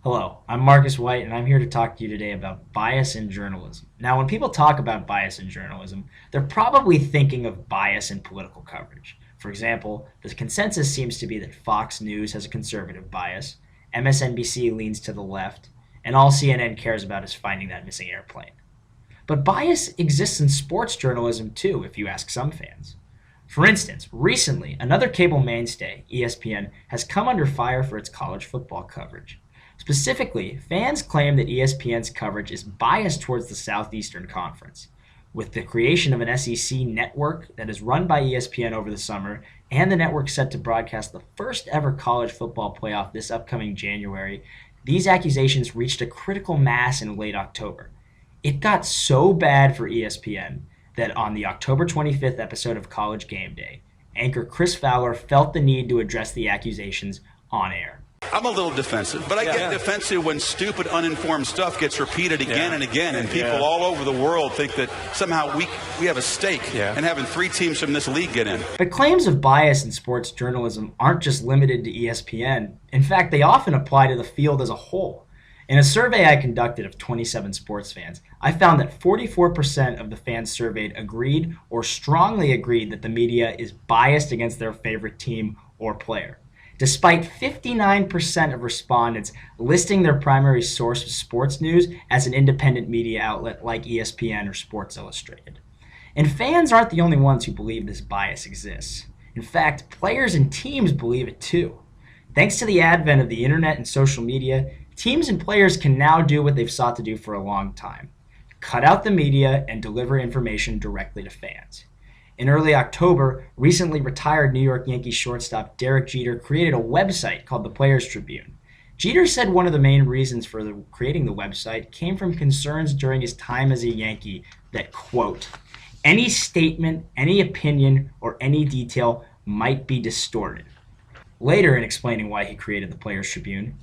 Hello, I'm Marcus White, and I'm here to talk to you today about bias in journalism. Now, when people talk about bias in journalism, they're probably thinking of bias in political coverage. For example, the consensus seems to be that Fox News has a conservative bias, MSNBC leans to the left, and all CNN cares about is finding that missing airplane. But bias exists in sports journalism too, if you ask some fans. For instance, recently, another cable mainstay, ESPN, has come under fire for its college football coverage. Specifically, fans claim that ESPN's coverage is biased towards the Southeastern Conference. With the creation of an SEC network that is run by ESPN over the summer, and the network set to broadcast the first ever college football playoff this upcoming January, these accusations reached a critical mass in late October. It got so bad for ESPN that on the October 25th episode of College Game Day, anchor Chris Fowler felt the need to address the accusations on air. I'm a little defensive, but I get defensive when stupid, uninformed stuff gets repeated again and again, and people all over the world think that somehow we have a stake in having three teams from this league get in. But claims of bias in sports journalism aren't just limited to ESPN. In fact, they often apply to the field as a whole. In a survey I conducted of 27 sports fans, I found that 44% of the fans surveyed agreed or strongly agreed that the media is biased against their favorite team or player, despite 59% of respondents listing their primary source of sports news as an independent media outlet like ESPN or Sports Illustrated. And fans aren't the only ones who believe this bias exists. In fact, players and teams believe it too. Thanks to the advent of the internet and social media, teams and players can now do what they've sought to do for a long time: cut out the media and deliver information directly to fans. In early October, recently retired New York Yankees shortstop Derek Jeter created a website called the Players Tribune. Jeter said one of the main reasons for creating the website came from concerns during his time as a Yankee that, quote, any statement, any opinion, or any detail might be distorted. Later, in explaining why he created the Players Tribune,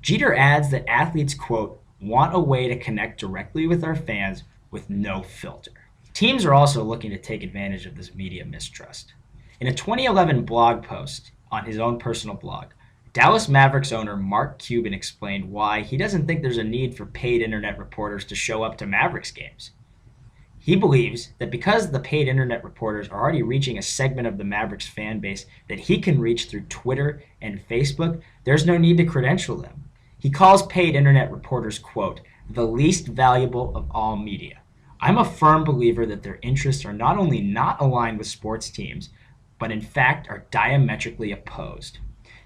Jeter adds that athletes, quote, want a way to connect directly with our fans with no filter. Teams are also looking to take advantage of this media mistrust. In a 2011 blog post on his own personal blog, Dallas Mavericks owner Mark Cuban explained why he doesn't think there's a need for paid internet reporters to show up to Mavericks games. He believes that because the paid internet reporters are already reaching a segment of the Mavericks fan base that he can reach through Twitter and Facebook, there's no need to credential them. He calls paid internet reporters, quote, the least valuable of all media. I'm a firm believer that their interests are not only not aligned with sports teams, but in fact are diametrically opposed.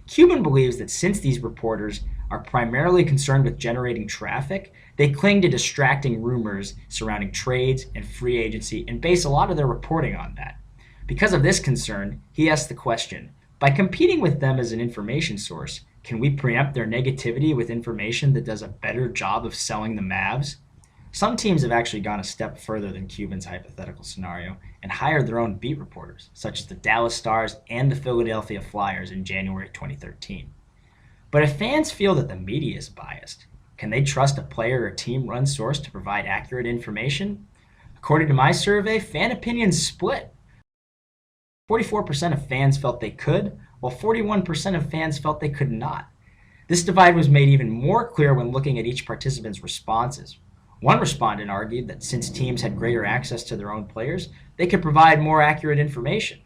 Cuban believes that since these reporters are primarily concerned with generating traffic, they cling to distracting rumors surrounding trades and free agency and base a lot of their reporting on that. Because of this concern, he asks the question, by competing with them as an information source, can we preempt their negativity with information that does a better job of selling the Mavs? Some teams have actually gone a step further than Cuban's hypothetical scenario and hired their own beat reporters, such as the Dallas Stars and the Philadelphia Flyers in January 2013. But if fans feel that the media is biased, can they trust a player or team-run source to provide accurate information? According to my survey, fan opinions split. 44% of fans felt they could, while 41% of fans felt they could not. This divide was made even more clear when looking at each participant's responses. One respondent argued that since teams had greater access to their own players, they could provide more accurate information.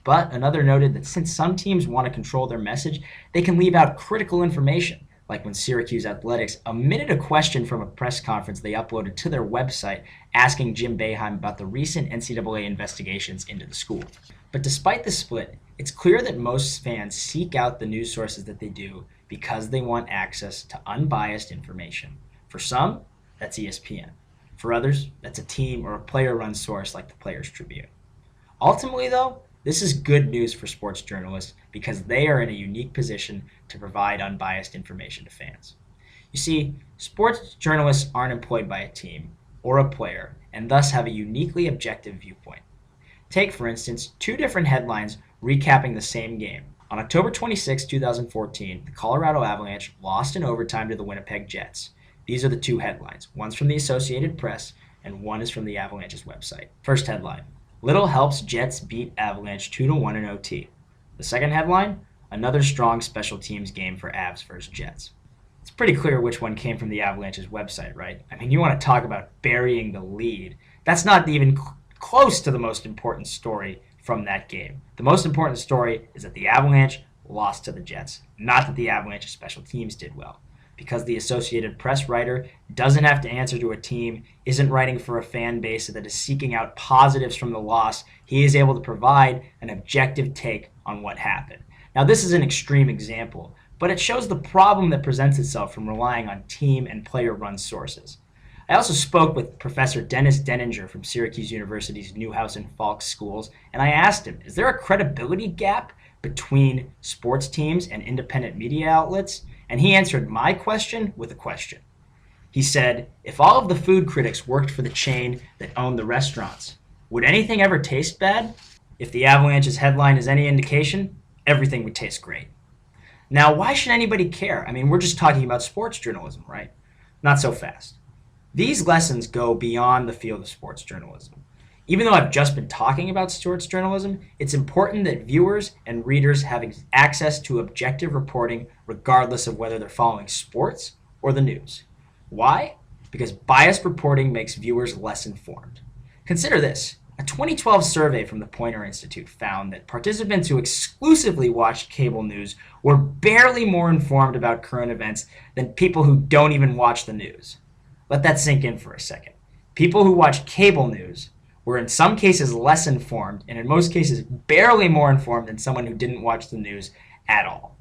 But another noted that since some teams want to control their message, they can leave out critical information, like when Syracuse Athletics omitted a question from a press conference they uploaded to their website asking Jim Boeheim about the recent NCAA investigations into the school. But despite the split, it's clear that most fans seek out the news sources that they do because they want access to unbiased information. For some, that's ESPN. For others, that's a team or a player-run source like the Players Tribune. Ultimately, though, this is good news for sports journalists because they are in a unique position to provide unbiased information to fans. You see, sports journalists aren't employed by a team or a player and thus have a uniquely objective viewpoint. Take, for instance, two different headlines recapping the same game. On October 26, 2014, the Colorado Avalanche lost in overtime to the Winnipeg Jets. These are the two headlines. One's from the Associated Press and one is from the Avalanche's website. First headline, Little helps Jets beat Avalanche 2-1 in OT. The second headline, another strong special teams game for Avs versus Jets. It's pretty clear which one came from the Avalanche's website, right? I mean, you want to talk about burying the lead. That's not even close to the most important story from that game. The most important story is that the Avalanche lost to the Jets, not that the Avalanche's special teams did well. Because the Associated Press writer doesn't have to answer to a team, isn't writing for a fan base that is seeking out positives from the loss, he is able to provide an objective take on what happened. Now, this is an extreme example, but it shows the problem that presents itself from relying on team and player-run sources. I also spoke with Professor Dennis Denninger from Syracuse University's Newhouse and Falk schools, and I asked him, is there a credibility gap between sports teams and independent media outlets? And he answered my question with a question. He said, if all of the food critics worked for the chain that owned the restaurants, would anything ever taste bad? If the Avalanche's headline is any indication, everything would taste great. Now, why should anybody care? I mean, we're just talking about sports journalism, right? Not so fast. These lessons go beyond the field of sports journalism. Even though I've just been talking about sports journalism, it's important that viewers and readers have access to objective reporting regardless of whether they're following sports or the news. Why? Because biased reporting makes viewers less informed. Consider this. A 2012 survey from the Poynter Institute found that participants who exclusively watched cable news were barely more informed about current events than people who don't even watch the news. Let that sink in for a second. People who watch cable news were in some cases less informed, and in most cases barely more informed than someone who didn't watch the news at all.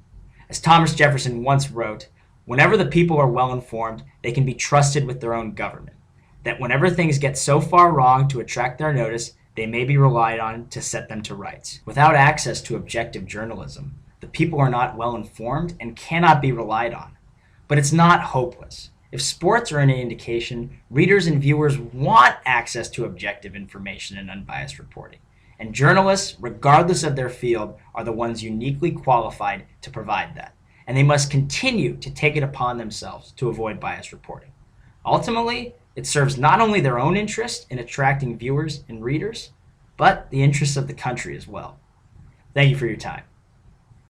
As Thomas Jefferson once wrote, whenever the people are well informed, they can be trusted with their own government. That whenever things get so far wrong to attract their notice, they may be relied on to set them to rights. Without access to objective journalism, the people are not well informed and cannot be relied on. But it's not hopeless. If sports are any indication, readers and viewers want access to objective information and unbiased reporting. And journalists, regardless of their field, are the ones uniquely qualified to provide that. And they must continue to take it upon themselves to avoid biased reporting. Ultimately, it serves not only their own interest in attracting viewers and readers, but the interests of the country as well. Thank you for your time.